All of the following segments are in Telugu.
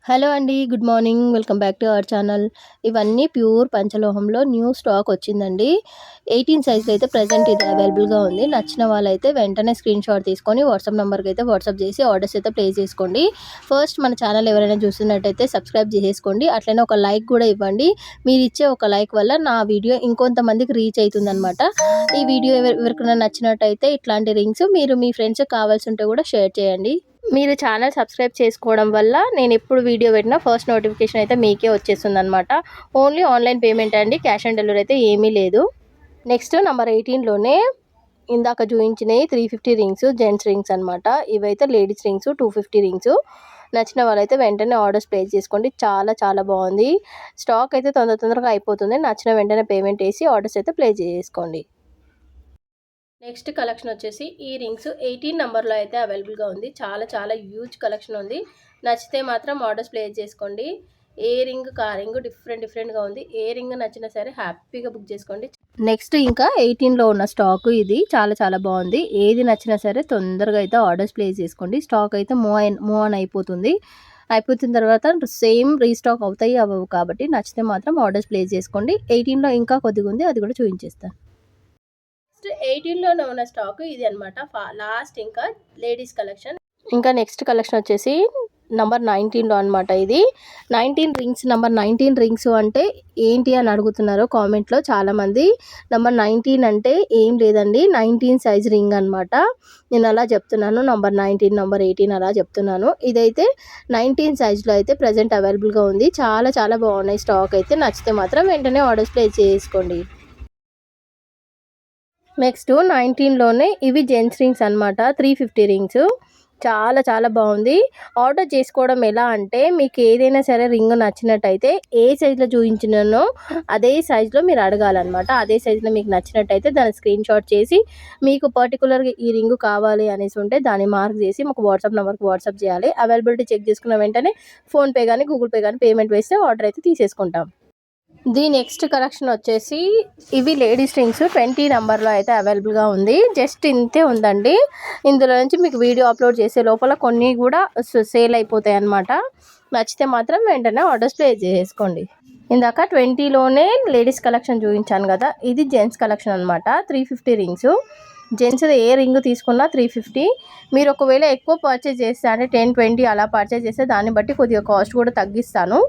హలో అండి. Good morning. Welcome back to our channel. ఇవన్నీ ప్యూర్ పంచలోహంలో న్యూ స్టాక్ వచ్చిందండి. 18 సైజ్‌లో అయితే ప్రెజెంట్ ఇది అవైలబుల్‌గా ఉంది. నచ్చిన వాళ్ళైతే వెంటనే స్క్రీన్‌షాట్ తీసుకొని వాట్సాప్ నంబర్‌కి అయితే వాట్సాప్ చేసి ఆర్డర్స్ అయితే ప్లేస్ చేసుకోండి. ఫస్ట్ మన ఛానల్ ఎవరైనా చూస్తున్నట్టయితే సబ్స్క్రైబ్ చేసేసుకోండి. అట్లనే ఒక లైక్ కూడా ఇవ్వండి. మీరిచ్చే ఒక లైక్ వల్ల నా వీడియో ఇంకొంతమందికి రీచ్ అవుతుందనమాట. ఈ వీడియో ఎవరికైనా నచ్చినట్టయితే ఇట్లాంటి రింగ్స్ మీరు మీ ఫ్రెండ్స్‌కి కావాల్సి ఉంటే కూడా షేర్ చేయండి. మీరు ఛానల్ సబ్స్క్రైబ్ చేసుకోవడం వల్ల నేను ఎప్పుడు వీడియో పెట్టినా ఫస్ట్ నోటిఫికేషన్ అయితే మీకే వచ్చేస్తుందనమాట. ఓన్లీ ఆన్లైన్ పేమెంట్ అండి. క్యాష్ ఆన్ డెలివరీ అయితే ఏమీ లేదు. నెక్స్ట్ నంబర్ 18లోనే ఇందాక చూయించినవి 350 రింగ్స్ జెంట్స్ రింగ్స్ అనమాట. ఇవైతే లేడీస్ రింగ్స్ 250 రింగ్స్. నచ్చిన వాళ్ళైతే వెంటనే ఆర్డర్స్ ప్లేస్ చేసుకోండి. చాలా చాలా బాగుంది. స్టాక్ అయితే తొందరగా అయిపోతుంది. నచ్చిన వెంటనే పేమెంట్ వేసి ఆర్డర్స్ అయితే ప్లేస్ చేసుకోండి. నెక్స్ట్ కలెక్షన్ వచ్చేసి ఈ రింగ్స్ 18 నెంబర్లో అయితే అవైలబుల్గా ఉంది. చాలా చాలా హ్యూజ్ కలెక్షన్ ఉంది. నచ్చితే మాత్రం ఆర్డర్స్ ప్లేస్ చేసుకోండి. ఏ రింగ్ కా రింగ్ డిఫరెంట్గా ఉంది. ఏ రింగ్ నచ్చినా సరే హ్యాపీగా బుక్ చేసుకోండి. నెక్స్ట్ ఇంకా 18లో ఉన్న స్టాక్ ఇది చాలా చాలా బాగుంది. ఏది నచ్చినా సరే తొందరగా అయితే ఆర్డర్స్ ప్లేస్ చేసుకోండి. స్టాక్ అయితే మూవ్ ఆన్ అయిపోతుంది. అయిపోతున్న తర్వాత సేమ్ రీస్టాక్ అవుతాయి అవ్వవు కాబట్టి నచ్చితే మాత్రం ఆర్డర్స్ ప్లేస్ చేసుకోండి. 18లో ఇంకా కొద్దిగా ఉంది, అది కూడా చూపించేస్తాను. 18లోనే ఉన్న స్టాక్ ఇది అనమాట. లాస్ట్ ఇంకా లేడీస్ కలెక్షన్. ఇంకా నెక్స్ట్ కలెక్షన్ వచ్చేసి నంబర్ 19లో అనమాట. ఇది 19 రింగ్స్. నంబర్ 19 రింగ్స్ అంటే ఏంటి అని అడుగుతున్నారు కామెంట్లో చాలామంది. నంబర్ 19 అంటే ఏం లేదండి, 19 సైజ్ రింగ్ అనమాట. నేను అలా చెప్తున్నాను. నంబర్ 19, నంబర్ 18 అలా చెప్తున్నాను. ఇదైతే 19 సైజ్లో అయితే ప్రజెంట్ అవైలబుల్గా ఉంది. చాలా చాలా బాగున్నాయి స్టాక్ అయితే. నచ్చితే మాత్రం వెంటనే ఆర్డర్స్ ప్లేస్ చేసుకోండి. నెక్స్ట్ 19లోనే ఇవి జెంట్స్ రింగ్స్ అనమాట. 350 రింగ్స్. చాలా చాలా బాగుంది. ఆర్డర్ చేసుకోవడం ఎలా అంటే మీకు ఏదైనా సరే రింగ్ నచ్చినట్టయితే ఏ సైజులో చూపించినానో అదే సైజులో మీరు అడగాలన్నమాట. అదే సైజులో మీకు నచ్చినట్టయితే దాన్ని స్క్రీన్షాట్ చేసి మీకు పర్టికులర్గా ఈ రింగ్ కావాలి అనేసి ఉంటే దాన్ని మార్క్ చేసి మాకు వాట్సాప్ నెంబర్కి వాట్సాప్ చేయాలి. అవైలబిలిటీ చెక్ చేసుకున్న వెంటనే ఫోన్పే కానీ గూగుల్ పే కానీ పేమెంట్ వేస్తే ఆర్డర్ అయితే తీసేసుకుంటాం. నెక్స్ట్ కలెక్షన్ వచ్చేసి ఇవి లేడీస్ రింగ్స్ 20 నెంబర్లో అయితే అవైలబుల్గా ఉంది. జస్ట్ ఇంతే ఉందండి. ఇందులో నుంచి మీకు వీడియో అప్లోడ్ చేసే లోపల కొన్ని కూడా సేల్ అయిపోతాయి అన్నమాట. నచ్చితే మాత్రం వెంటనే ఆర్డర్స్ ప్లేస్ చేసుకోండి. ఇందాక 20లోనే లేడీస్ కలెక్షన్ చూపించాను కదా, ఇది జెంట్స్ కలెక్షన్ అనమాట. 350 రింగ్స్. జెంట్స్ ఏ రింగ్ తీసుకున్నా 350. మీరు ఒకవేళ ఎక్కువ పర్చేజ్ చేస్తే అంటే 10, 20 అలా పర్చేజ్ చేస్తే దాన్ని బట్టి కొద్దిగా కాస్ట్ కూడా తగ్గిస్తాను.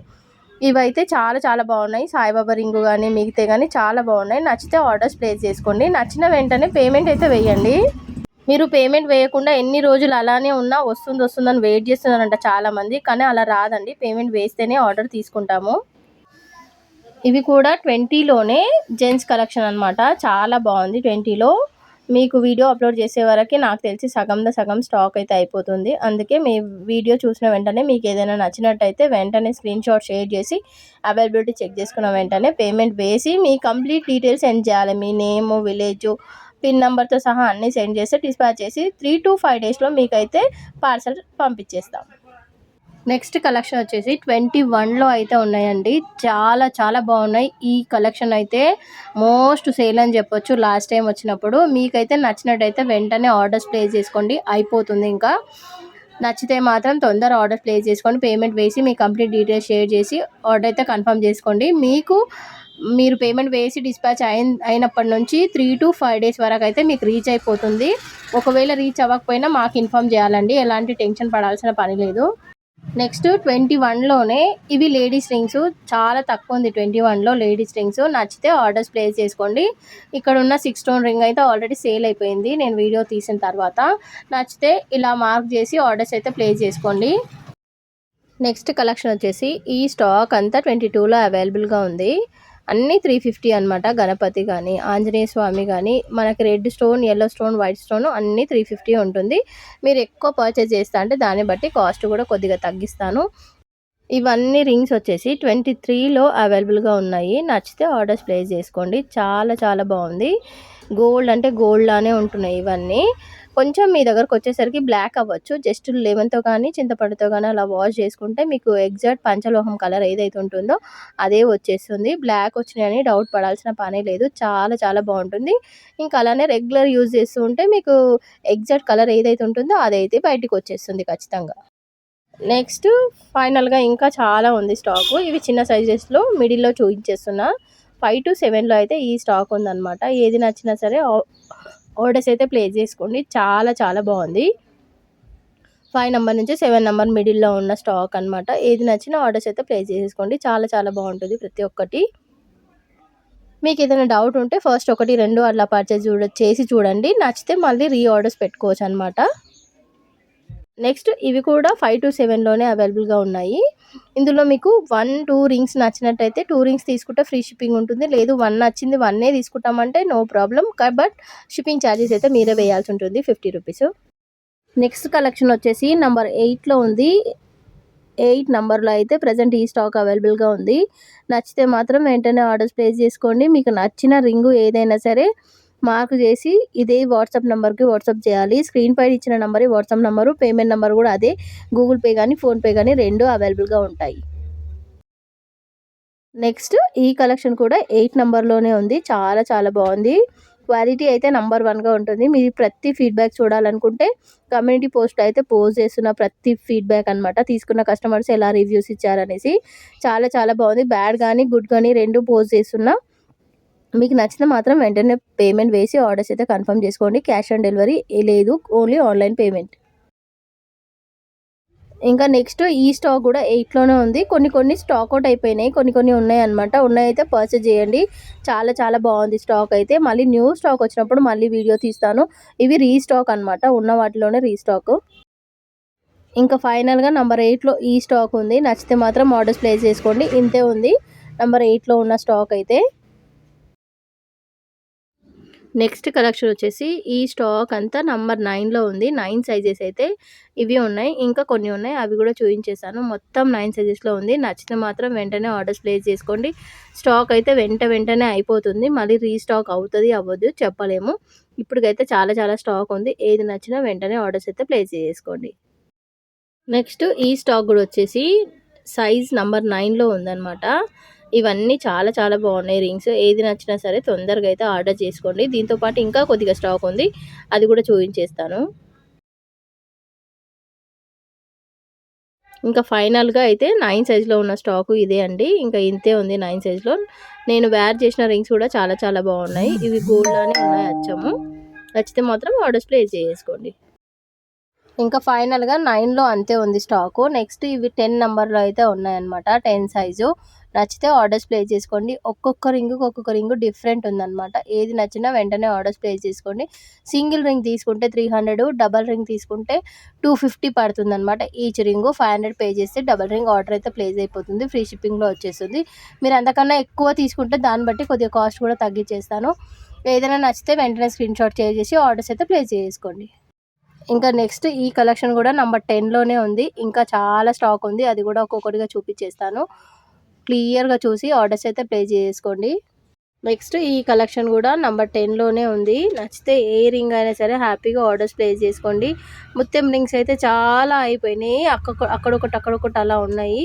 ఇవైతే చాలా చాలా బాగున్నాయి. సాయిబాబా రింగు కానీ మిగతా కానీ చాలా బాగున్నాయి. నచ్చితే ఆర్డర్స్ ప్లేస్ చేసుకోండి. నచ్చిన వెంటనే పేమెంట్ అయితే వేయండి. మీరు పేమెంట్ వేయకుండా ఎన్ని రోజులు అలానే ఉన్నా వస్తుందని వెయిట్ చేస్తున్నారంట చాలామంది. కానీ అలా రాదండి, పేమెంట్ వేస్తేనే ఆర్డర్ తీసుకుంటాము. ఇవి కూడా 20లోనే జెంట్స్ కలెక్షన్ అనమాట. చాలా బాగుంది. 20లో మీకు వీడియో అప్లోడ్ చేసే వరకు నాకు తెలిసి సగం స్టాక్ అయితే అయిపోతుంది. అందుకే మీ వీడియో చూసిన వెంటనే మీకు ఏదైనా నచ్చినట్టయితే వెంటనే స్క్రీన్షాట్ షేర్ చేసి అవైలబిలిటీ చెక్ చేసుకున్న వెంటనే పేమెంట్ వేసి మీ కంప్లీట్ డీటెయిల్స్ సెండ్ చేయాలి. మీ నేమ్, విలేజ్, పిన్ నెంబర్తో సహా అన్నీ సెండ్ చేసి డిస్పాచ్ చేసి 3 to 5 డేస్లో మీకైతే పార్సల్ పంపించేస్తాం. నెక్స్ట్ కలెక్షన్ వచ్చేసి 21లో అయితే ఉన్నాయండి. చాలా చాలా బాగున్నాయి. ఈ కలెక్షన్ అయితే మోస్ట్ సేల్ అని చెప్పొచ్చు. లాస్ట్ టైం వచ్చినప్పుడు మీకైతే నచ్చినట్టయితే వెంటనే ఆర్డర్స్ ప్లేస్ చేసుకోండి. అయిపోతుంది ఇంకా. నచ్చితే మాత్రం తొందర ఆర్డర్ ప్లేస్ చేసుకోండి. పేమెంట్ వేసి మీ కంప్లీట్ డీటెయిల్స్ షేర్ చేసి ఆర్డర్ అయితే కన్ఫర్మ్ చేసుకోండి. మీరు పేమెంట్ వేసి డిస్పాచ్ అయినప్పటి నుంచి 3 to 5 డేస్ వరకు అయితే మీకు రీచ్ అయిపోతుంది. ఒకవేళ రీచ్ అవ్వకపోయినా మాకు ఇన్ఫామ్ చేయాలండి. ఎలాంటి టెన్షన్ పడాల్సిన పని లేదు. నెక్స్ట్ 21లోనే ఇవి లేడీస్ రింగ్స్. చాలా తక్కువ ఉంది 21లో లేడీస్ రింగ్స్. నచ్చితే ఆర్డర్స్ ప్లేస్ చేసుకోండి. ఇక్కడ ఉన్న 6 స్టోన్ రింగ్ అయితే ఆల్రెడీ సేల్ అయిపోయింది నేను వీడియో తీసిన తర్వాత. నచ్చితే ఇలా మార్క్ చేసి ఆర్డర్స్ అయితే ప్లేస్ చేసుకోండి. నెక్స్ట్ కలెక్షన్ వచ్చేసి ఈ స్టాక్ అంతా 22లో అవైలబుల్గా ఉంది. అన్నీ 350 అనమాట. గణపతి కానీ ఆంజనేయ స్వామి కానీ మనకి red stone, yellow stone, white stone అన్నీ 350 ఉంటుంది. మీరు ఎక్కువ పర్చేజ్ చేస్తా అంటే దాన్ని బట్టి కాస్ట్ కూడా కొద్దిగా తగ్గిస్తాను. ఇవన్నీ రింగ్స్ వచ్చేసి 23లో అవైలబుల్గా ఉన్నాయి. నచ్చితే ఆర్డర్స్ ప్లేస్ చేసుకోండి. చాలా చాలా బాగుంది. గోల్డ్ అంటే గోల్డ్ లానే ఉంటున్నాయి ఇవన్నీ. కొంచెం మీ దగ్గరకు వచ్చేసరికి బ్లాక్ అవ్వచ్చు. జస్ట్ లెమన్తో కానీ చింతపండుతో కానీ అలా వాష్ చేసుకుంటే మీకు ఎగ్జాక్ట్ పంచలోహం కలర్ ఏదైతే ఉంటుందో అదే వచ్చేస్తుంది. బ్లాక్ వచ్చినాయని డౌట్ పడాల్సిన పనే లేదు. చాలా చాలా బాగుంటుంది. ఇంకా అలానే రెగ్యులర్ యూజ్ చేస్తూ ఉంటే మీకు ఎగ్జాక్ట్ కలర్ ఏదైతే ఉంటుందో అదైతే బయటికి వచ్చేస్తుంది ఖచ్చితంగా. నెక్స్ట్ ఫైనల్గా ఇంకా చాలా ఉంది స్టాకు. ఇవి చిన్న సైజెస్లో మిడిల్లో చూపించేస్తున్నా. 5 to 7లో అయితే ఈ స్టాక్ ఉందన్నమాట. ఏది నచ్చినా సరే ఆర్డర్స్ అయితే ప్లేస్ చేసుకోండి. చాలా చాలా బాగుంది. 5 నెంబర్ నుంచి 7 నెంబర్ మిడిల్లో ఉన్న స్టాక్ అనమాట. ఏది నచ్చినా ఆర్డర్స్ అయితే ప్లేస్ చేసేసుకోండి. చాలా చాలా బాగుంటుంది ప్రతి ఒక్కటి. మీకు ఏదైనా డౌట్ ఉంటే ఫస్ట్ 1, 2 అట్లా పర్చేజ్ చేసి చూడండి. నచ్చితే మళ్ళీ రీఆర్డర్స్ పెట్టుకోవచ్చు అనమాట. నెక్స్ట్ ఇవి కూడా 5 to 7లోనే అవైలబుల్గా ఉన్నాయి. ఇందులో మీకు 1, 2 రింగ్స్ నచ్చినట్టయితే 2 రింగ్స్ తీసుకుంటే ఫ్రీ షిప్పింగ్ ఉంటుంది. లేదు 1 నచ్చింది 1 తీసుకుంటామంటే no problem. But shipping charges అయితే మీరే వేయాల్సి ఉంటుంది 50 రూపీస్. నెక్స్ట్ కలెక్షన్ వచ్చేసి నెంబర్ 8లో ఉంది. 8 నెంబర్లో అయితే ప్రజెంట్ ఈ స్టాక్ అవైలబుల్గా ఉంది. నచ్చితే మాత్రం వెంటనే ఆర్డర్స్ ప్లేస్ చేసుకోండి. మీకు నచ్చిన రింగు ఏదైనా సరే మార్క్ చేసి ఇదే వాట్సాప్ నెంబర్కి వాట్సాప్ చేయాలి. స్క్రీన్ పైన ఇచ్చిన number WhatsApp number, payment number కూడా అదే. గూగుల్ పే కానీ ఫోన్పే కానీ 2 అవైలబుల్గా ఉంటాయి. నెక్స్ట్ ఈ కలెక్షన్ కూడా 8 నెంబర్లోనే ఉంది. చాలా చాలా బాగుంది. క్వాలిటీ అయితే నెంబర్ 1గా ఉంటుంది. మీరు ప్రతి ఫీడ్బ్యాక్ చూడాలనుకుంటే కమ్యూనిటీ పోస్ట్లో అయితే పోస్ట్ చేస్తున్న ప్రతి ఫీడ్బ్యాక్ అనమాట. తీసుకున్న కస్టమర్స్ ఎలా రివ్యూస్ ఇచ్చారనేసి. చాలా చాలా బాగుంది. బ్యాడ్ కానీ గుడ్ కానీ 2 పోస్ట్ చేస్తున్నా. మీకు నచ్చితే మాత్రం వెంటనే పేమెంట్ వేసి ఆర్డర్స్ అయితే కన్ఫర్మ్ చేసుకోండి. క్యాష్ ఆన్ డెలివరీ లేదు, ఓన్లీ ఆన్లైన్ పేమెంట్. ఇంకా నెక్స్ట్ ఈ స్టాక్ కూడా 8లోనే ఉంది. కొన్ని స్టాక్ అవుట్ అయిపోయినాయి, కొన్ని ఉన్నాయి అనమాట. ఉన్నాయైతే పర్చేజ్ చేయండి. చాలా చాలా బాగుంది స్టాక్ అయితే. మళ్ళీ న్యూ స్టాక్ వచ్చినప్పుడు మళ్ళీ వీడియో తీస్తాను. ఇవి రీస్టాక్ అనమాట, ఉన్న వాటిలోనే రీస్టాక్. ఇంకా ఫైనల్గా నెంబర్ 8లో ఈ స్టాక్ ఉంది. నచ్చితే మాత్రం ఆర్డర్స్ ప్లేస్ చేసుకోండి. ఇంతే ఉంది నెంబర్ 8లో ఉన్న స్టాక్ అయితే. నెక్స్ట్ కలెక్షన్ వచ్చేసి ఈ స్టాక్ అంతా నంబర్ 9లో ఉంది. 9 సైజెస్ అయితే ఇవి ఉన్నాయి. ఇంకా కొన్ని ఉన్నాయి, అవి కూడా చూపించేశాను. మొత్తం 9 సైజెస్లో ఉంది. నచ్చితే మాత్రం వెంటనే ఆర్డర్స్ ప్లేస్ చేసుకోండి. స్టాక్ అయితే వెంటనే అయిపోతుంది. మళ్ళీ రీస్టాక్ అవుతుంది అవ్వదు చెప్పలేము. ఇప్పటికైతే చాలా చాలా స్టాక్ ఉంది. ఏది నచ్చినా వెంటనే ఆర్డర్స్ అయితే ప్లేస్ చేసుకోండి. నెక్స్ట్ ఈ స్టాక్ కూడా వచ్చేసి సైజ్ నంబర్ 9లో ఉందన్నమాట. ఇవన్నీ చాలా చాలా బాగున్నాయి రింగ్స్. ఏది నచ్చినా సరే తొందరగా అయితే ఆర్డర్ చేసుకోండి. దీంతోపాటు ఇంకా కొద్దిగా స్టాక్ ఉంది, అది కూడా చూపించేస్తాను. ఇంకా ఫైనల్గా అయితే 9 సైజ్లో ఉన్న స్టాకు ఇదే అండి. ఇంకా ఇంతే ఉంది 9 సైజ్లో. నేను వేర్ చేసిన రింగ్స్ కూడా చాలా చాలా బాగున్నాయి. ఇవి గోల్డ్లానే ఉన్నాయి అచ్చము. నచ్చితే మాత్రం ఆర్డర్స్ ప్లేస్ చేసుకోండి. ఇంకా ఫైనల్గా 9లో అంతే ఉంది స్టాకు. నెక్స్ట్ ఇవి 10 నెంబర్లో అయితే ఉన్నాయన్నమాట. 10 సైజు. నచ్చితే ఆర్డర్స్ ప్లేస్ చేసుకోండి. ఒక్కొక్క రింగు డిఫరెంట్ ఉందన్నమాట. ఏది నచ్చినా వెంటనే ఆర్డర్స్ ప్లేస్ చేసుకోండి. సింగిల్ రింగ్ తీసుకుంటే 300, డబల్ రింగ్ తీసుకుంటే 250 పడుతుందన్నమాట. ఈచ్ రింగు 500 పే చేస్తే డబల్ రింగ్ ఆర్డర్ అయితే ప్లేస్ అయిపోతుంది. ఫ్రీ షిప్పింగ్లో వచ్చేస్తుంది. మీరు అంతకన్నా ఎక్కువ తీసుకుంటే దాన్ని బట్టి కొద్దిగా కాస్ట్ కూడా తగ్గించేస్తాను. ఏదైనా నచ్చితే వెంటనే స్క్రీన్ షాట్ షేర్ చేసి ఆర్డర్స్ అయితే ప్లేస్ చేసుకోండి. ఇంకా నెక్స్ట్ ఈ కలెక్షన్ కూడా నంబర్ 10లోనే ఉంది. ఇంకా చాలా స్టాక్ ఉంది, అది కూడా ఒక్కొక్కటిగా చూపించేస్తాను. క్లియర్గా చూసి ఆర్డర్స్ అయితే ప్లేస్ చేసుకోండి. నెక్స్ట్ ఈ కలెక్షన్ కూడా నంబర్ 10లోనే ఉంది. నచ్చితే ఏ రింగ్ అయినా సరే హ్యాపీగా ఆర్డర్స్ ప్లేస్ చేసుకోండి. ముత్యం రింగ్స్ అయితే చాలా అయిపోయినాయి. అక్కడొకటి అలా ఉన్నాయి.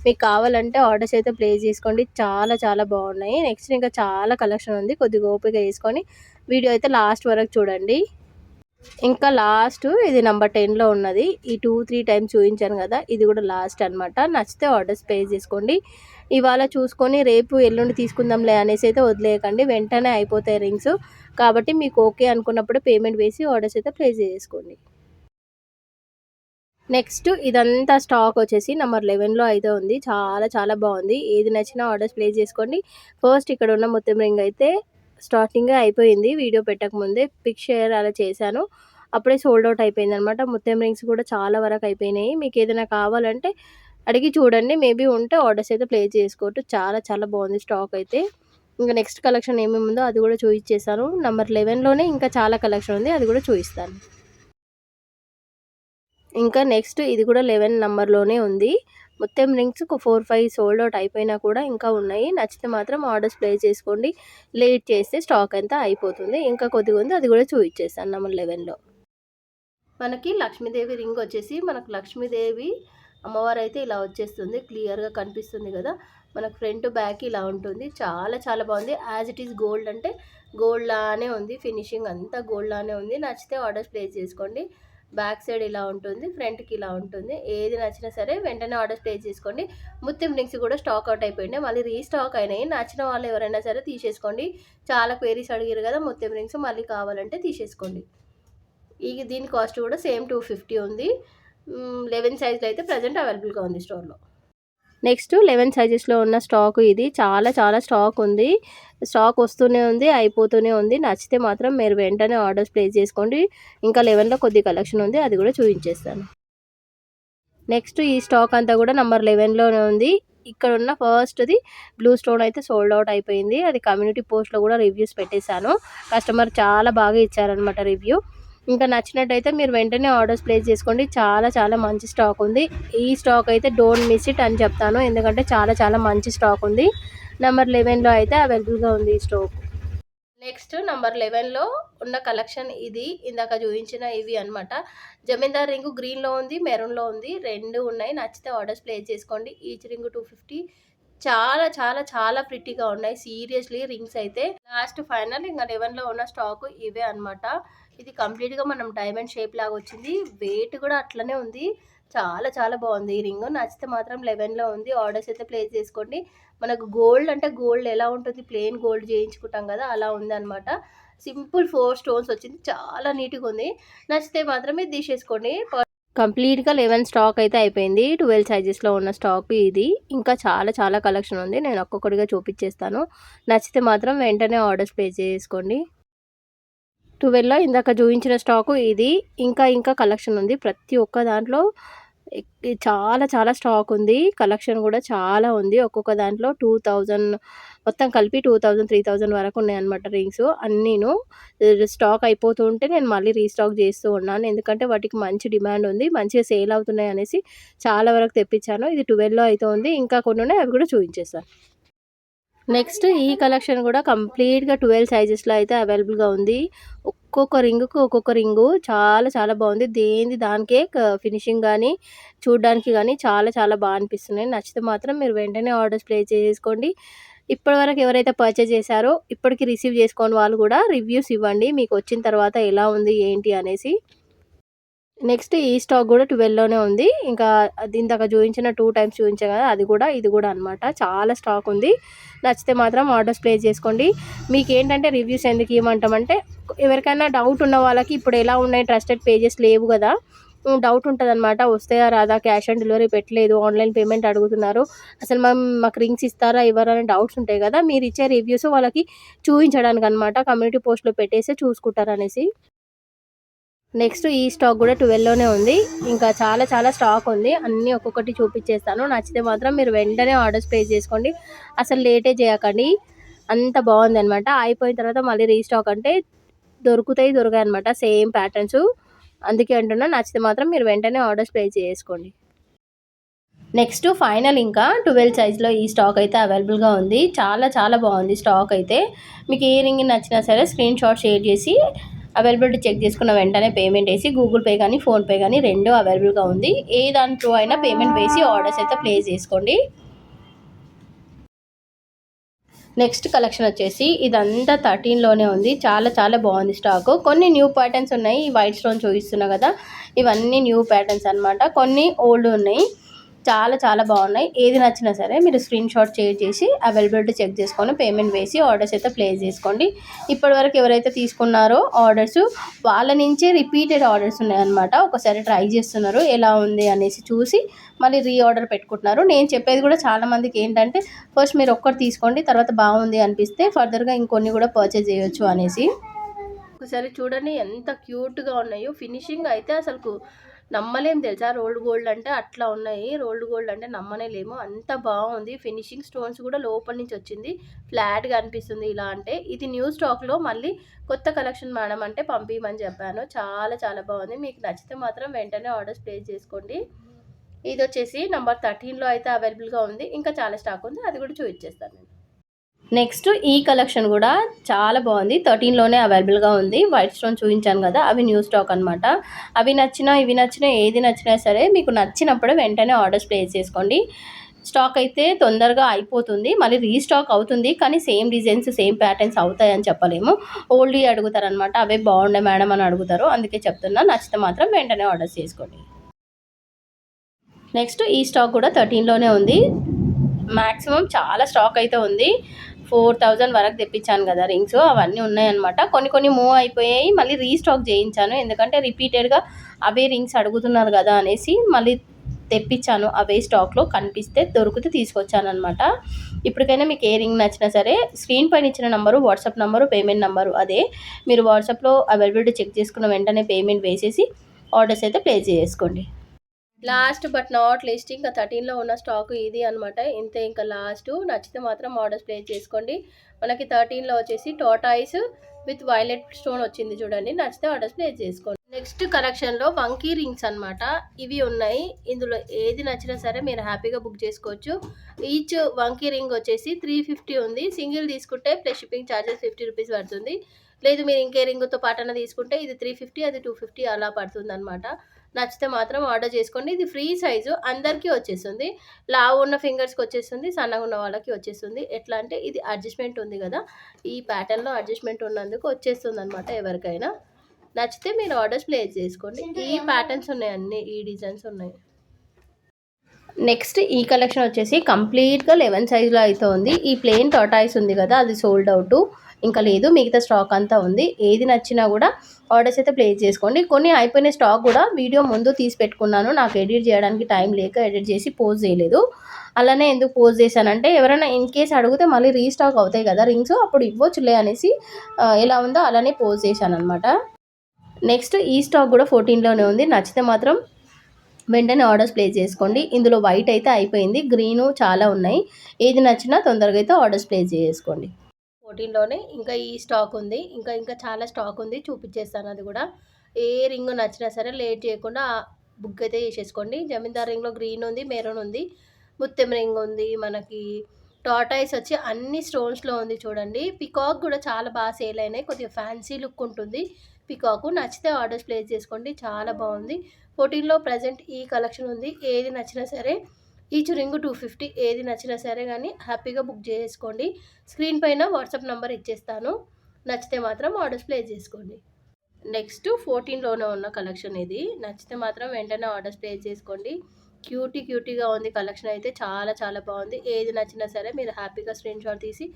మీకు కావాలంటే ఆర్డర్స్ అయితే ప్లేస్ చేసుకోండి. చాలా చాలా బాగున్నాయి. నెక్స్ట్ ఇంకా చాలా కలెక్షన్ ఉంది, కొద్దిగా ఓపిక వేసుకొని వీడియో అయితే లాస్ట్ వరకు చూడండి. ఇంకా లాస్ట్ ఇది నెంబర్ 10లో ఉన్నది. ఈ 2, 3 టైమ్స్ చూపించాను కదా, ఇది కూడా లాస్ట్ అనమాట. నచ్చితే ఆర్డర్స్ ప్లేస్ చేసుకోండి. ఇవాళ చూసుకొని రేపు ఎల్లుండి తీసుకుందాంలే అనేసి అయితే వదిలేయకండి. వెంటనే అయిపోతాయి రింగ్స్. కాబట్టి మీకు ఓకే అనుకున్నప్పుడు పేమెంట్ వేసి ఆర్డర్స్ అయితే ప్లేస్ చేసుకోండి. నెక్స్ట్ ఇదంతా స్టాక్ వచ్చేసి నెంబర్ 11లో అయితే ఉంది. చాలా చాలా బాగుంది. ఏది నచ్చినా ఆర్డర్స్ ప్లేస్ చేసుకోండి. ఫస్ట్ ఇక్కడ ఉన్న మొత్తం రింగ్ అయితే స్టార్టింగే అయిపోయింది. వీడియో పెట్టకముందే పిక్ షేర్ అలా చేశాను. అప్పుడే సోల్డ్ అవుట్ అయిపోయింది అనమాట. మొత్తం రింగ్స్ కూడా చాలా వరకు అయిపోయినాయి. మీకు ఏదైనా కావాలంటే అడిగి చూడండి. మేబీ ఉంటే ఆర్డర్స్ అయితే ప్లేస్ చేసుకోవచ్చు. చాలా చాలా బాగుంది స్టాక్ అయితే. ఇంకా నెక్స్ట్ కలెక్షన్ ఏమేమి ఉందో అది కూడా చూపించేసాను. నెంబర్ 11లోనే ఇంకా చాలా కలెక్షన్ ఉంది, అది కూడా చూపిస్తాను. ఇంకా నెక్స్ట్ ఇది కూడా 11 నెంబర్లోనే ఉంది. మొత్తం రింగ్స్ ఒక 4, 5 సోల్డ్ అవుట్ అయిపోయినా కూడా ఇంకా ఉన్నాయి. నచ్చితే మాత్రం ఆర్డర్స్ ప్లేస్ చేసుకోండి. లేట్ చేస్తే స్టాక్ అంతా అయిపోతుంది. ఇంకా కొద్దిగా ఉంది, అది కూడా చూపించేస్తాను నెంబర్ 11లో. మనకి లక్ష్మీదేవి రింగ్ వచ్చేసి మనకు లక్ష్మీదేవి అమ్మవారు అయితే ఇలా వచ్చేస్తుంది. క్లియర్గా కనిపిస్తుంది కదా. మనకు ఫ్రంట్ బ్యాక్ ఇలా ఉంటుంది. చాలా చాలా బాగుంది. యాజ్ ఇట్ ఈస్ గోల్డ్ అంటే గోల్డ్ లానే ఉంది. ఫినిషింగ్ అంతా గోల్డ్ లానే ఉంది. నచ్చితే ఆర్డర్స్ ప్లేస్ చేసుకోండి. బ్యాక్ సైడ్ ఇలా ఉంటుంది, ఫ్రంట్కి ఇలా ఉంటుంది. ఏది నచ్చినా సరే వెంటనే ఆర్డర్స్ ప్లేస్ చేసుకోండి. ముత్యం రింగ్స్ కూడా స్టాక్ అవుట్ అయిపోయినాయి, మళ్ళీ రీస్టాక్ అయినాయి. నచ్చిన వాళ్ళు ఎవరైనా సరే తీసేసుకోండి. చాలా క్వైరీస్ అడిగారు కదా ముత్యం రింగ్స్, మళ్ళీ కావాలంటే తీసేసుకోండి. దీని కాస్ట్ కూడా సేమ్ 250 ఉంది. 11 సైజ్లో అయితే ప్రజెంట్ అవైలబుల్గా ఉంది స్టోర్లో. నెక్స్ట్ 11 సైజెస్లో ఉన్న స్టాక్ ఇది. చాలా చాలా స్టాక్ ఉంది. స్టాక్ వస్తూనే ఉంది, అయిపోతూనే ఉంది. నచ్చితే మాత్రం మీరు వెంటనే ఆర్డర్స్ ప్లేస్ చేసుకోండి. ఇంకా 11లో కొద్ది కలెక్షన్ ఉంది, అది కూడా చూపించేస్తాను. నెక్స్ట్ ఈ స్టాక్ అంతా కూడా నెంబర్ 11లోనే ఉంది. ఇక్కడ ఉన్న ఫస్ట్ది బ్లూ స్టోన్ అయితే సోల్డ్ అవుట్ అయిపోయింది. అది కమ్యూనిటీ పోస్ట్లో కూడా రివ్యూస్ పెట్టేశాను. కస్టమర్ చాలా బాగా ఇచ్చారనమాట రివ్యూ. ఇంకా నచ్చినట్టయితే మీరు వెంటనే ఆర్డర్స్ ప్లేస్ చేసుకోండి. చాలా చాలా మంచి స్టాక్ ఉంది. ఈ స్టాక్ అయితే డోంట్ మిస్ ఇట్ అని చెప్తాను, ఎందుకంటే చాలా చాలా మంచి స్టాక్ ఉంది. నెంబర్ 11లో అయితే అవైలబుల్గా ఉంది ఈ స్టాక్. నెక్స్ట్ నెంబర్ 11లో ఉన్న కలెక్షన్ ఇది. ఇందాక చూపించిన ఇవి అనమాట. జమీందార్ రింగు గ్రీన్లో ఉంది, మెరూన్లో ఉంది, 2 ఉన్నాయి. నచ్చితే ఆర్డర్స్ ప్లేస్ చేసుకోండి. Each ring 250. చాలా చాలా చాలా ప్రిటీగా ఉన్నాయి. సీరియస్లీ రింగ్స్ అయితే లాస్ట్ ఫైనల్ ఇంకా 11లో ఉన్న స్టాక్ ఇవే అనమాట. ఇది కంప్లీట్గా మనం డైమండ్ షేప్ లాగా వచ్చింది. వెయిట్ కూడా అట్లనే ఉంది. చాలా చాలా బాగుంది ఈ రింగ్. నచ్చితే మాత్రం 11లో ఉంది. ఆర్డర్స్ అయితే ప్లేస్ చేసుకోండి. మనకు గోల్డ్ అంటే గోల్డ్ ఎలా ఉంటుంది, ప్లెయిన్ గోల్డ్ చేయించుకుంటాం కదా, అలా ఉంది అనమాట. సింపుల్ 4 స్టోన్స్ వచ్చింది. చాలా నీట్గా ఉంది. నచ్చితే మాత్రం ఇది తీసేసుకోండి. కంప్లీట్గా 11 స్టాక్ అయితే అయిపోయింది. 12 సైజెస్లో ఉన్న స్టాక్ ఇది. ఇంకా చాలా చాలా కలెక్షన్ ఉంది, నేను ఒక్కొక్కటిగా చూపించేస్తాను. నచ్చితే మాత్రం వెంటనే ఆర్డర్స్ ప్లేస్ చేసుకోండి. 12లో ఇందాక చూపించిన స్టాకు ఇది. ఇంకా కలెక్షన్ ఉంది. ప్రతి ఒక్క దాంట్లో చాలా చాలా స్టాక్ ఉంది. కలెక్షన్ కూడా చాలా ఉంది. ఒక్కొక్క దాంట్లో 2000 మొత్తం కలిపి 2000, 3000 వరకు ఉన్నాయన్నమాట రింగ్స్ అన్నీను. స్టాక్ అయిపోతూ ఉంటే నేను మళ్ళీ రీస్టాక్ చేస్తూ ఉన్నాను, ఎందుకంటే వాటికి మంచి డిమాండ్ ఉంది, మంచిగా సేల్ అవుతున్నాయి అనేసి చాలా వరకు తెప్పించాను. ఇది 12లో అయితే ఉంది. ఇంకా కొన్ని ఉన్నాయి, అవి కూడా చూపించేస్తాను. నెక్స్ట్ ఈ కలెక్షన్ కూడా కంప్లీట్గా 12 సైజెస్లో అయితే అవైలబుల్గా ఉంది. ఒక్కొక్క రింగుకు ఒక్కొక్క రింగు చాలా చాలా బాగుంది. దేనిది దానికే ఫినిషింగ్ కానీ చూడడానికి కానీ చాలా చాలా బాగా అనిపిస్తున్నాయి. నచ్చితే మాత్రం మీరు వెంటనే ఆర్డర్స్ ప్లేస్ చేసుకోండి. ఇప్పటివరకు ఎవరైతే పర్చేజ్ చేశారో ఇప్పటికి రిసీవ్ చేసుకోని వాళ్ళు కూడా రివ్యూస్ ఇవ్వండి, మీకు వచ్చిన తర్వాత ఎలా ఉంది ఏంటి అనేసి. నెక్స్ట్ ఈ స్టాక్ కూడా 12లోనే ఉంది. ఇంకా ఇందాక చూపించిన 2 టైమ్స్ చూపించాను కదా, అది కూడా ఇది కూడా అనమాట. చాలా స్టాక్ ఉంది. నచ్చితే మాత్రం ఆర్డర్స్ ప్లేస్ చేసుకోండి. మీకు ఏంటంటే రివ్యూస్ ఎందుకు ఇవ్వమంటామంటే, ఎవరికైనా డౌట్ ఉన్న వాళ్ళకి ఇప్పుడు ఎలా ఉన్నాయి, ట్రస్టెడ్ పేజెస్ లేవు కదా, డౌట్ ఉంటుంది అనమాట. వస్తాయా రాదా, క్యాష్ ఆన్ డెలివరీ పెట్టలేదు, ఆన్లైన్ పేమెంట్ అడుగుతున్నారు, అసలు మాకు రింగ్స్ ఇస్తారా ఇవ్వరా అనే డౌట్స్ ఉంటాయి కదా, మీరు ఇచ్చే రివ్యూస్ వాళ్ళకి చూపించడానికి అనమాట. కమ్యూనిటీ పోస్ట్లో పెట్టేసి చూసుకుంటారు అనేసి. నెక్స్ట్ ఈ స్టాక్ కూడా 12లోనే ఉంది. ఇంకా చాలా చాలా స్టాక్ ఉంది. అన్నీ ఒక్కొక్కటి చూపించేస్తాను. నచ్చితే మాత్రం మీరు వెంటనే ఆర్డర్స్ ప్లేస్ చేసుకోండి. అసలు లేటే చేయకండి. అంత బాగుంది అనమాట. అయిపోయిన తర్వాత మళ్ళీ రీస్టాక్ అంటే దొరుకుతాయి అనమాట, సేమ్ ప్యాటర్న్స్. అందుకే అంటున్నా, నచ్చితే మాత్రం మీరు వెంటనే ఆర్డర్స్ ప్లేస్ చేసుకోండి. నెక్స్ట్ ఫైనల్ ఇంకా 12 సైజ్లో ఈ స్టాక్ అయితే అవైలబుల్గా ఉంది. చాలా చాలా బాగుంది స్టాక్ అయితే. మీకు ఏ రింగ్ నచ్చినా సరే స్క్రీన్ షాట్ షేర్ చేసి అవైలబిలిటీ చెక్ చేసుకున్న వెంటనే పేమెంట్ వేసి, గూగుల్ పే కానీ ఫోన్పే కానీ 2 అవైలబుల్గా ఉంది. ఏ దాంట్లో అయినా పేమెంట్ వేసి ఆర్డర్స్ అయితే ప్లేస్ చేసుకోండి. నెక్స్ట్ కలెక్షన్ వచ్చేసి ఇదంతా 13లోనే ఉంది. చాలా చాలా బాగుంది స్టాక్. కొన్ని న్యూ ప్యాటర్న్స్ ఉన్నాయి. ఈ వైట్ స్టోన్ చూపిస్తున్నా కదా, ఇవన్నీ న్యూ ప్యాటర్న్స్ అనమాట. కొన్ని ఓల్డ్ ఉన్నాయి. చాలా చాలా బాగున్నాయి. ఏది నచ్చినా సరే మీరు స్క్రీన్ షాట్ షేర్ చేసి అవైలబిలిటీ చెక్ చేసుకొని పేమెంట్ వేసి ఆర్డర్స్ అయితే ప్లేస్ చేసుకోండి. ఇప్పటివరకు ఎవరైతే తీసుకున్నారో ఆర్డర్స్, వాళ్ళ నుంచే రిపీటెడ్ ఆర్డర్స్ ఉన్నాయన్నమాట. ఒకసారి ట్రై చేస్తున్నారు ఎలా ఉంది అనేసి చూసి మళ్ళీ రీఆర్డర్ పెట్టుకుంటున్నారు. నేను చెప్పేది కూడా చాలామందికి ఏంటంటే, ఫస్ట్ మీరు ఒక్కటి తీసుకోండి, తర్వాత బాగుంది అనిపిస్తే ఫర్దర్గా ఇంకొన్ని కూడా పర్చేజ్ చేయొచ్చు అనేసి. ఒకసారి చూడండి ఎంత క్యూట్గా ఉన్నాయో. ఫినిషింగ్ అయితే అసలు నమ్మలేం తెలుసా. రోల్డ్ గోల్డ్ అంటే అట్లా ఉన్నాయి, రోల్డ్ గోల్డ్ అంటే నమ్మనేలేము, అంత బాగుంది. ఫినిషింగ్ స్టోన్స్ కూడా లోపల నుంచి వచ్చింది, ఫ్లాట్గా అనిపిస్తుంది ఇలా అంటే. ఇది న్యూ స్టాక్లో మళ్ళీ కొత్త కలెక్షన్ మేడం అంటే పంపించమని చెప్పాను. చాలా చాలా బాగుంది. మీకు నచ్చితే మాత్రం వెంటనే ఆర్డర్స్ ప్లేస్ చేసుకోండి. ఇది వచ్చేసి నెంబర్ 13లో అయితే అవైలబుల్గా ఉంది. ఇంకా చాలా స్టాక్ ఉంది, అది కూడా చూపించేస్తాను నేను. నెక్స్ట్ ఈ కలెక్షన్ కూడా చాలా బాగుంది. 13లోనే అవైలబుల్గా ఉంది. వైట్ స్టోన్ చూపించాను కదా, అవి న్యూ స్టాక్ అనమాట. అవి నచ్చినా ఇవి నచ్చినా ఏది నచ్చినా సరే మీకు నచ్చినప్పుడు వెంటనే ఆర్డర్స్ ప్లేస్ చేసుకోండి. స్టాక్ అయితే తొందరగా అయిపోతుంది, మళ్ళీ రీస్టాక్ అవుతుంది, కానీ సేమ్ డిజైన్స్ సేమ్ ప్యాటర్న్స్ అవుతాయని చెప్పలేము. ఓల్డ్వి అడుగుతారనమాట, అవే బాగుండే మేడం అని అడుగుతారు, అందుకే చెప్తున్నా. నచ్చితే మాత్రం వెంటనే ఆర్డర్ చేసుకోండి. నెక్స్ట్ ఈ స్టాక్ కూడా 13లోనే ఉంది. మ్యాక్సిమం చాలా స్టాక్ అయితే ఉంది. 4000 వరకు తెప్పించాను కదా రింగ్స్, అవన్నీ ఉన్నాయన్నమాట. కొన్ని మూవ్ అయిపోయాయి, మళ్ళీ రీస్టాక్ చేయించాను, ఎందుకంటే రిపీటెడ్గా అవే రింగ్స్ అడుగుతున్నారు కదా అనేసి మళ్ళీ తెప్పించాను. అవే స్టాక్లో కనిపిస్తే దొరికితే తీసుకొచ్చాను అనమాట. ఇప్పటికైనా మీకు ఏ రింగ్ నచ్చినా సరే స్క్రీన్ పైన ఇచ్చిన number WhatsApp number, payment number అదే. మీరు వాట్సాప్లో అవైలబిలిటీ చెక్ చేసుకున్న వెంటనే పేమెంట్ వేసేసి ఆర్డర్స్ అయితే ప్లేస్ చేసుకోండి. లాస్ట్ బట్ నాట్ లీస్ట్ ఇంకా 13లో ఉన్న స్టాక్ ఇది అనమాట. ఇంతే, ఇంకా లాస్ట్. నచ్చితే మాత్రం ఆర్డర్స్ ప్లేస్ చేసుకోండి. మనకి 13లో వచ్చేసి టోటాయిస్ విత్ వైలెట్ స్టోన్ వచ్చింది చూడండి. నచ్చితే ఆర్డర్స్ ప్లేస్ చేసుకోండి. నెక్స్ట్ కలెక్షన్లో వంకీ రింగ్స్ అనమాట. ఇవి ఉన్నాయి, ఇందులో ఏది నచ్చినా సరే మీరు హ్యాపీగా బుక్ చేసుకోవచ్చు. ఈచ్ వంకీ రింగ్ వచ్చేసి 350 ఉంది. సింగిల్ తీసుకుంటే ప్లస్ షిప్పింగ్ ఛార్జెస్ 50 రూపీస్ పడుతుంది. లేదు మీరు ఇంకే రింగ్తో పాటన తీసుకుంటే ఇది 350, అది 250 అలా పడుతుంది అనమాట. నచ్చితే మాత్రం ఆర్డర్ చేసుకోండి. ఇది ఫ్రీ సైజు, అందరికీ వచ్చేస్తుంది. లావు ఉన్న ఫింగర్స్కి వచ్చేస్తుంది, సన్నగా ఉన్న వాళ్ళకి వచ్చేస్తుంది. ఎట్లా అంటే ఇది అడ్జస్ట్మెంట్ ఉంది కదా, ఈ ప్యాటర్న్లో అడ్జస్ట్మెంట్ ఉన్నందుకు వచ్చేస్తుంది అనమాట ఎవరికైనా. నచ్చితే మీరు ఆర్డర్స్ ప్లేస్ చేసుకోండి. ఈ ప్యాటర్న్స్ ఉన్నాయి, అన్ని ఈ డిజైన్స్ ఉన్నాయి. నెక్స్ట్ ఈ కలెక్షన్ వచ్చేసి కంప్లీట్గా 11 సైజులో అయితే ఉంది. ఈ ప్లెయిన్ టాటాయిస్ ఉంది కదా, అది సోల్డ్ అవుట్, ఇంకా లేదు, మిగతా స్టాక్ అంతా ఉంది. ఏది నచ్చినా కూడా ఆర్డర్స్ అయితే ప్లేస్ చేసుకోండి. కొన్ని అయిపోయిన స్టాక్ కూడా వీడియో ముందు తీసి పెట్టుకున్నాను, నాకు ఎడిట్ చేయడానికి టైం లేక ఎడిట్ చేసి పోస్ట్ చేయలేదు. అలానే ఎందుకు పోస్ట్ చేశానంటే ఎవరైనా ఇన్ కేస్ అడిగితే మళ్ళీ రీస్టాక్ అవుతాయి కదా రింగ్స్, అప్పుడు ఇవ్వచ్చులే అనేసి ఎలా ఉందో అలానే పోస్ట్ చేశాను అనమాట. నెక్స్ట్ ఈ స్టాక్ కూడా 14లోనే ఉంది. నచ్చితే మాత్రం వెంటనే ఆర్డర్స్ ప్లేస్ చేసుకోండి. ఇందులో వైట్ అయితే అయిపోయింది, గ్రీను చాలా ఉన్నాయి. ఏది నచ్చినా తొందరగా అయితే ఆర్డర్స్ ప్లేస్ చేసుకోండి. 14లోనే ఇంకా ఈ స్టాక్ ఉంది, ఇంకా చాలా స్టాక్ ఉంది, చూపించేస్తాను అది కూడా. ఏ రింగ్ నచ్చినా సరే లేట్ చేయకుండా బుక్ అయితే చేసేసుకోండి. జమీందార్ రింగ్లో గ్రీన్ ఉంది, మెరూన్ ఉంది, ముత్యం రింగ్ ఉంది, మనకి టాటాయిస్ వచ్చి అన్ని స్టోన్స్లో ఉంది చూడండి. పికాక్ కూడా చాలా బాగా సేల్ అయినాయి, కొద్దిగా ఫ్యాన్సీ లుక్ ఉంటుంది పికాకు. నచ్చితే ఆర్డర్స్ ప్లేస్ చేసుకోండి, చాలా బాగుంది. 14లో ప్రజెంట్ ఈ కలెక్షన్ ఉంది. ఏది నచ్చినా సరే ఈచ్ రింగ్ 250, ఏది నచ్చినా సరే కానీ హ్యాపీగా బుక్ చేసుకోండి. స్క్రీన్ పైన వాట్సాప్ నెంబర్ ఇచ్చేస్తాను, నచ్చితే మాత్రం ఆర్డర్స్ ప్లేస్ చేసుకోండి. నెక్స్ట్ 14లోనే ఉన్న కలెక్షన్ ఇది. నచ్చితే మాత్రం వెంటనే ఆర్డర్స్ ప్లేస్ చేసుకోండి. క్యూటీగా ఉంది కలెక్షన్ అయితే, చాలా చాలా బాగుంది. ఏది నచ్చినా సరే మీరు హ్యాపీగా స్క్రీన్ షాట్ తీసి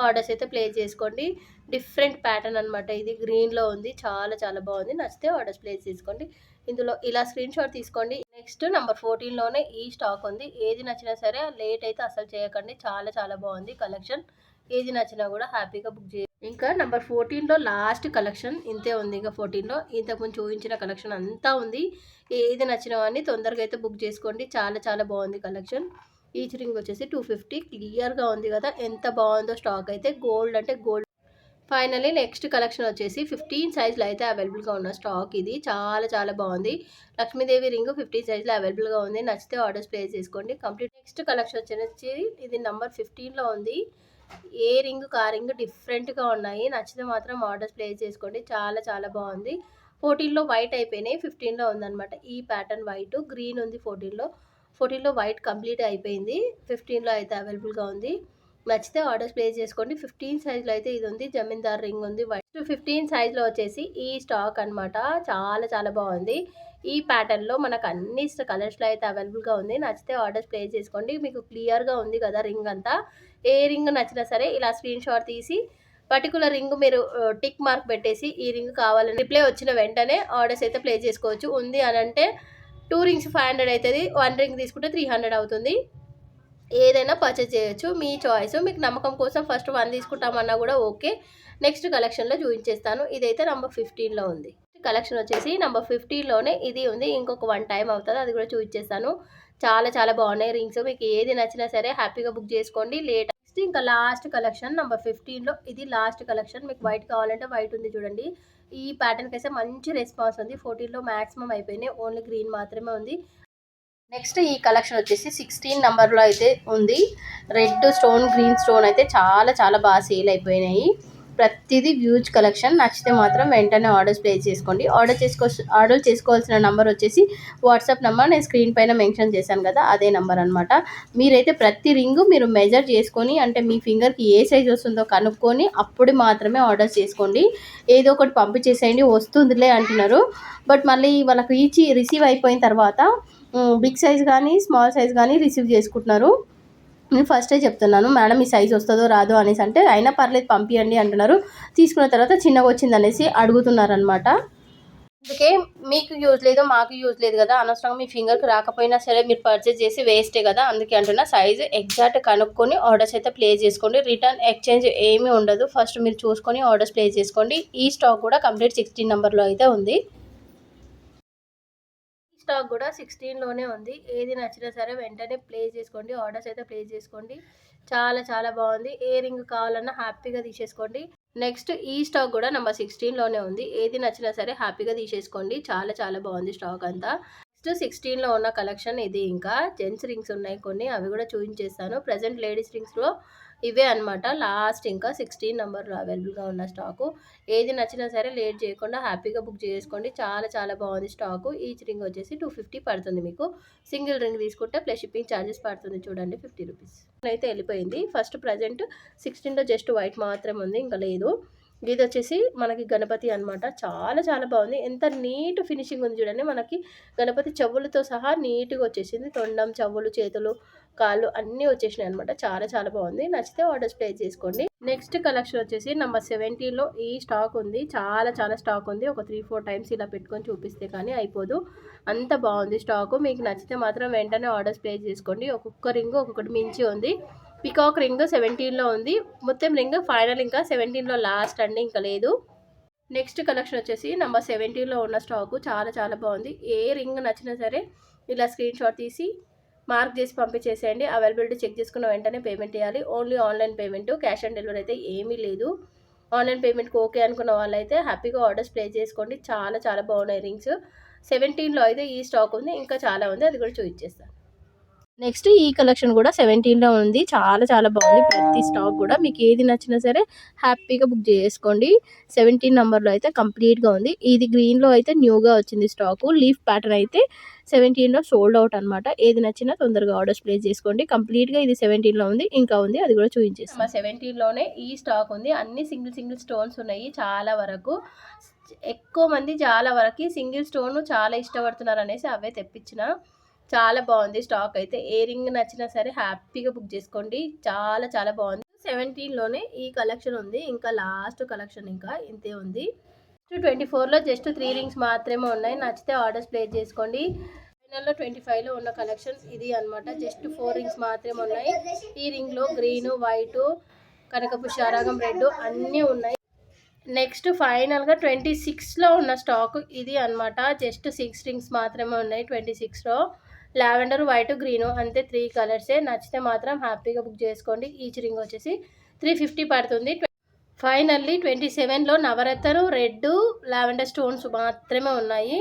ఆర్డర్స్ అయితే ప్లేస్ చేసుకోండి. డిఫరెంట్ ప్యాటర్న్ అనమాట, ఇది గ్రీన్లో ఉంది, చాలా చాలా బాగుంది. నచ్చితే ఆర్డర్స్ ప్లేస్ చేసుకోండి. ఇందులో ఇలా స్క్రీన్ షాట్ తీసుకోండి. నెక్స్ట్ నెంబర్ 14లోనే ఈ స్టాక్ ఉంది. ఏది నచ్చినా సరే లేట్ అయితే అసలు చేయకండి, చాలా చాలా బాగుంది కలెక్షన్. ఏది నచ్చినా కూడా హ్యాపీగా బుక్ చేయండి. ఇంకా నెంబర్ 14లో లాస్ట్ కలెక్షన్ ఇంతే ఉంది. ఇంకా 14లో ఇంతకుముందు చూపించిన కలెక్షన్ అంతా ఉంది. ఏది నచ్చినవన్నీ తొందరగా అయితే బుక్ చేసుకోండి, చాలా చాలా బాగుంది కలెక్షన్. ఈచ్ రింగ్ వచ్చేసి 250, క్లియర్గా ఉంది కదా ఎంత బాగుందో స్టాక్ అయితే. గోల్డ్ అంటే గోల్డ్. ఫైనల్లీ నెక్స్ట్ కలెక్షన్ వచ్చేసి 15 సైజులో అయితే అవైలబుల్గా ఉన్న స్టాక్ ఇది, చాలా చాలా బాగుంది. లక్ష్మీదేవి రింగ్ 15 సైజులో అవైలబుల్గా ఉంది. నచ్చితే ఆర్డర్స్ ప్లేస్ చేసుకోండి. కంప్లీట్. నెక్స్ట్ కలెక్షన్ వచ్చేసి ఇది నెంబర్ 15లో ఉంది. ఏ రింగ్ ఆ రింగ్ డిఫరెంట్గా ఉన్నాయి. నచ్చితే మాత్రం ఆర్డర్స్ ప్లేస్ చేసుకోండి, చాలా చాలా బాగుంది. 14లో వైట్ అయిపోయినాయి, 15లో ఉందన్నమాట. ఈ ప్యాటర్న్ వైట్, గ్రీన్ ఉంది 14లో వైట్ కంప్లీట్ అయిపోయింది, 15లో అయితే అవైలబుల్గా ఉంది. నచ్చితే ఆర్డర్స్ ప్లేస్ చేసుకోండి. 15 సైజులో అయితే ఇది ఉంది, జమీందార్ రింగ్ ఉంది వైట్. 15 సైజులో వచ్చేసి ఈ స్టాక్ అనమాట, చాలా చాలా బాగుంది. ఈ ప్యాటర్న్లో మనకు అన్ని కలర్స్లో అయితే అవైలబుల్గా ఉంది. నచ్చితే ఆర్డర్స్ ప్లేస్ చేసుకోండి. మీకు క్లియర్గా ఉంది కదా రింగ్ అంతా. ఏ రింగ్ నచ్చినా సరే ఇలా స్క్రీన్ షాట్ తీసి పర్టికులర్ రింగ్ మీరు టిక్ మార్క్ పెట్టేసి ఈ రింగ్ కావాలని రిప్లై వచ్చిన వెంటనే ఆర్డర్స్ అయితే ప్లేస్ చేసుకోవచ్చు. ఉంది అని అంటే 2 రింగ్స్ 500 అవుతుంది, 1 రింగ్ తీసుకుంటే 300 అవుతుంది. ఏదైనా పర్చేస్ చేయొచ్చు, మీ చాయిస్. మీకు నమ్మకం కోసం ఫస్ట్ 1 తీసుకుంటామన్నా కూడా ఓకే. నెక్స్ట్ కలెక్షన్లో చూపించేస్తాను. ఇదైతే నెంబర్ 15లో ఉంది. కలెక్షన్ వచ్చేసి నెంబర్ 15లోనే ఇది ఉంది. ఇంకొక 1 టైం అవుతుంది, అది కూడా చూపించేస్తాను. చాలా చాలా బాగున్నాయి రింగ్స్. మీకు ఏది నచ్చినా సరే హ్యాపీగా బుక్ చేసుకోండి. లేట్ ఇంకా లాస్ట్ కలెక్షన్ నెంబర్ 15లో ఇది లాస్ట్ కలెక్షన్. మీకు వైట్ కావాలంటే వైట్ ఉంది చూడండి. ఈ ప్యాటర్న్కి అయితే మంచి రెస్పాన్స్ ఉంది. 14లో మ్యాక్సిమం అయిపోయినాయి, ఓన్లీ గ్రీన్ మాత్రమే ఉంది. నెక్స్ట్ ఈ కలెక్షన్ వచ్చేసి 16 నెంబర్లో అయితే ఉంది. రెడ్ స్టోన్, గ్రీన్ స్టోన్ అయితే చాలా చాలా బాగా సేల్ అయిపోయినాయి. ప్రతిదీ హ్యూజ్ కలెక్షన్. నచ్చితే మాత్రం వెంటనే ఆర్డర్స్ ప్లేస్ చేసుకోండి. ఆర్డర్ చేసుకోవాల్సిన నెంబర్ వచ్చేసి వాట్సాప్ నెంబర్ నేను స్క్రీన్ పైన మెన్షన్ చేశాను కదా, అదే నెంబర్ అనమాట. మీరైతే ప్రతి రింగు మీరు మెజర్ చేసుకొని, అంటే మీ ఫింగర్కి ఏ సైజ్ వస్తుందో కనుక్కొని అప్పుడు మాత్రమే ఆర్డర్ చేసుకోండి. ఏదో ఒకటి పంపించేసేయండి వస్తుందిలే అంటున్నారు, బట్ మళ్ళీ వాళ్ళకి రిసీవ్ అయిపోయిన తర్వాత బిగ్ సైజ్ కానీ స్మాల్ సైజ్ కానీ రిసీవ్ చేసుకుంటున్నారు. నేను ఫస్టే చెప్తున్నాను మేడం ఈ సైజ్ వస్తుందో రాదో అనేసి, అంటే అయినా పర్లేదు పంపించండి అంటున్నారు. తీసుకున్న తర్వాత చిన్నగా వచ్చింది అనేసి అడుగుతున్నారనమాట. అందుకే మీకు యూజ్ లేదు మాకు యూజ్ లేదు కదా, అనవసరంగా మీ ఫింగర్కి రాకపోయినా సరే మీరు పర్చేజ్ చేసి వేస్టే కదా, అందుకే అంటున్నా సైజు ఎగ్జాక్ట్ కనుక్కొని ఆర్డర్స్ అయితే ప్లేస్ చేసుకోండి. రిటర్న్ ఎక్స్చేంజ్ ఏమీ ఉండదు. ఫస్ట్ మీరు చూసుకొని ఆర్డర్స్ ప్లేస్ చేసుకోండి. ఈ స్టాక్ కూడా కంప్లీట్ 16 నెంబర్లో అయితే ఉంది. స్టాక్ కూడా 16లోనే ఉంది. ఏది నచ్చినా సరే వెంటనే ప్లేస్ చేసుకోండి. ఆర్డర్స్ అయితే ప్లేస్ చేసుకోండి. చాలా చాలా బాగుంది. ఏ రింగ్ కావాలన్నా హ్యాపీగా తీసేసుకోండి. నెక్స్ట్ ఈ స్టాక్ కూడా నెంబర్ 16లోనే ఉంది. ఏది నచ్చినా సరే హ్యాపీగా తీసేసుకోండి. చాలా చాలా బాగుంది స్టాక్ అంతా. నెక్స్ట్ 16లో ఉన్న కలెక్షన్ ఇది. ఇంకా జెంట్స్ రింగ్స్ ఉన్నాయి కొన్ని, అవి కూడా చూపించేస్తాను. ప్రజెంట్ లేడీస్ రింగ్స్లో ఇవే అనమాట. లాస్ట్ ఇంకా 16 నెంబర్లో అవైలబుల్గా ఉన్న స్టాకు. ఏది నచ్చినా సరే లేట్ చేయకుండా హ్యాపీగా బుక్ చేసుకోండి. చాలా చాలా బాగుంది స్టాకు. ఈచ్ రింగ్ వచ్చేసి 250 పడుతుంది మీకు. సింగిల్ రింగ్ తీసుకుంటే ప్లస్ షిప్పింగ్ ఛార్జెస్ పడుతుంది చూడండి 50 రూపీస్ అయితే వెళ్ళిపోయింది. ఫస్ట్ ప్రజెంట్ 16లో జస్ట్ వైట్ మాత్రమే ఉంది, ఇంకా లేదు. ఇది వచ్చేసి మనకి గణపతి అనమాట. చాలా చాలా బాగుంది. ఎంత నీట్ ఫినిషింగ్ ఉంది చూడండి. మనకి గణపతి చెవులతో సహా నీట్గా వచ్చేసింది. తొండం, చెవులు, చేతులు, కాళ్ళు అన్నీ వచ్చేసినాయి అనమాట. చాలా చాలా బాగుంది. నచ్చితే ఆర్డర్స్ ప్లేస్ చేసుకోండి. నెక్స్ట్ కలెక్షన్ వచ్చేసి నెంబర్ 17లో ఈ స్టాక్ ఉంది. చాలా చాలా స్టాక్ ఉంది. ఒక 3-4 టైమ్స్ ఇలా పెట్టుకొని చూపిస్తే కానీ అయిపోదు, అంత బాగుంది స్టాకు. మీకు నచ్చితే మాత్రం వెంటనే ఆర్డర్స్ ప్లేస్ చేసుకోండి. ఒక్కొక్క రింగ్ ఒక్కొక్కటి మించి ఉంది. పికాక్ రింగ్ 17లో ఉంది. మొత్తం రింగ్ ఫైనల్ ఇంకా 17లో లాస్ట్ అండి, ఇంకా లేదు. నెక్స్ట్ కలెక్షన్ వచ్చేసి నెంబర్ 17లో ఉన్న స్టాకు. చాలా చాలా బాగుంది. ఏ రింగ్ నచ్చినా సరే ఇలా స్క్రీన్ షాట్ తీసి మార్క్ చేసి పంపించేసేయండి. అవైలబిలిటీ చెక్ చేసుకున్న వెంటనే పేమెంట్ చేయాలి. Only online payment, cash on delivery అయితే ఏమీ లేదు. ఆన్లైన్ పేమెంట్కి ఓకే అనుకున్న వాళ్ళైతే హ్యాపీగా ఆర్డర్స్ ప్లేస్ చేసుకోండి. చాలా చాలా బాగున్నాయి రింగ్స్. 17లో అయితే ఈ స్టాక్ ఉంది, ఇంకా చాలా ఉంది, అది కూడా చూపించేస్తాను. నెక్స్ట్ ఈ కలెక్షన్ కూడా 17లో ఉంది. చాలా చాలా బాగుంది. ప్రతి స్టాక్ కూడా మీకు ఏది నచ్చినా సరే హ్యాపీగా బుక్ చేసుకోండి. 17 నెంబర్లో అయితే కంప్లీట్గా ఉంది. ఇది గ్రీన్లో అయితే న్యూగా వచ్చింది స్టాకు. లీఫ్ ప్యాటర్న్ అయితే 17లో సోల్డ్ అవుట్ అనమాట. ఏది నచ్చినా తొందరగా ఆర్డర్స్ ప్లేస్ చేసుకోండి. కంప్లీట్గా ఇది 17లో ఉంది, ఇంకా ఉంది, అది కూడా చూపించేస్తాం. మా 17లోనే ఈ స్టాక్ ఉంది. అన్ని సింగిల్ స్టోన్స్ ఉన్నాయి. చాలా వరకు ఎక్కువ మంది చాలా వరకు సింగిల్ స్టోన్ చాలా ఇష్టపడుతున్నారు అనేసి అవే తెప్పించిన. చాలా బాగుంది స్టాక్ అయితే. ఏ రింగ్ నచ్చినా సరే హ్యాపీగా బుక్ చేసుకోండి. చాలా చాలా బాగుంది. 17లోనే ఈ కలెక్షన్ ఉంది. ఇంకా లాస్ట్ కలెక్షన్ ఇంకా ఇంతే ఉంది. 24లో జస్ట్ 3 రింగ్స్ మాత్రమే ఉన్నాయి. నచ్చితే ఆర్డర్స్ ప్లేస్ చేసుకోండి. ఫైనల్లో 25లో ఉన్న కలెక్షన్ ఇది అనమాట. జస్ట్ 4 రింగ్స్ మాత్రమే ఉన్నాయి. ఈ రింగ్లో గ్రీను, వైటు, కనకపుష్పరాగం, రెడ్ అన్నీ ఉన్నాయి. నెక్స్ట్ ఫైనల్గా 26లో ఉన్న స్టాక్ ఇది అనమాట. జస్ట్ 6 రింగ్స్ మాత్రమే ఉన్నాయి 26లో. లావెండర్, వైట్, గ్రీను అంతే 3 కలర్సే. నచ్చితే మాత్రం హ్యాపీగా బుక్ చేసుకోండి. ఈచ్ రింగ్ వచ్చేసి 350 పడుతుంది. ఫైనల్లీ 27లో నవరత్న, రెడ్, లావెండర్ స్టోన్స్ మాత్రమే ఉన్నాయి.